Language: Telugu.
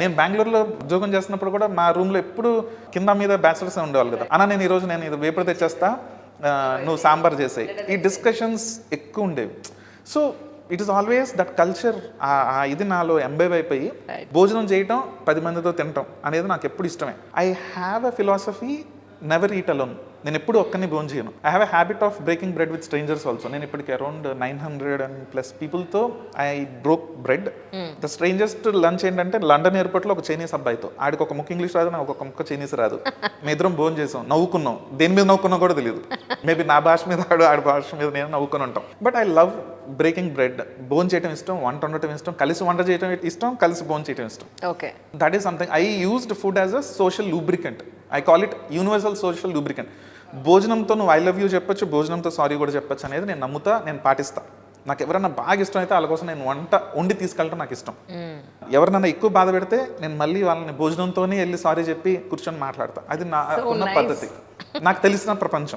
నేను బెంగళూరులో ఉద్యోగం చేస్తున్నప్పుడు కూడా మా రూమ్లో ఎప్పుడు కింద మీద బ్యాచిలర్స్ ఉండేవాళ్ళు కదా, అన్న నేను ఈరోజు నేను ఇది వేపుడు తెచ్చేస్తా, నువ్వు సాంబార్ చేసాయి, ఈ డిస్కషన్స్ ఎక్కువ ఉండేవి. So it is always that culture, ఇది నాలో ఎంబైవ్ అయిపోయి భోజనం చేయటం 10 మందితో తినటం అనేది నాకు ఎప్పుడు ఇష్టమే. I have a philosophy, never eat alone. నేను ఎప్పుడు ఒక్కరిని భోజనం చేయను. I have a habit of breaking bread with strangers also. నేను ఇప్పటికి అరౌండ్ 900+ పీపుల్తో I broke bread. The strangest lunch ఏంటంటే లండన్ ఎయిర్పోర్ట్లో ఒక చైనీస్ అబ్బాయితో, ఆడికి ఒక ముక్క ఇంగ్లీష్ రాదు, నాకు ఒక ముక్క చైనీస్ రాదు. మేము ఇద్దరం భోజనం చేసాం, నవ్వుకున్నాం, దేని మీద నవ్వుకున్నాం కూడా తెలియదు. మేబీ నా భాష మీద ఆడి భాష మీద నేను నవ్వుకొని ఉంటాం. But I love breaking bread. భోజనం చేయడం ఇష్టం, వంట వండటం ఇష్టం, కలిసి వంట చేయడం ఇష్టం, కలిసి భోజనం చేయడం ఇష్టం. Okay, that is something. I used food as a social lubricant. I call it universal social lubricant. భోజనంతో నువ్వు ఐ లవ్ యూ చెప్పొచ్చు, భోజనంతో సారీ కూడా చెప్పొచ్చు అనేది నేను నమ్ముతా, నేను పాటిస్తా. నాకు ఎవరన్నా బాగా ఇష్టం అయితే వాళ్ళ కోసం నేను వంట వండి తీసుకెళ్ళటం నాకు ఇష్టం. ఎవరినన్నా ఎక్కువ బాధ పెడితే నేను మళ్ళీ వాళ్ళని భోజనంతోనే వెళ్ళి సారీ చెప్పి కూర్చొని మాట్లాడతా. అది నా ఉన్న పద్ధతి, నాకు తెలిసిన ప్రపంచం.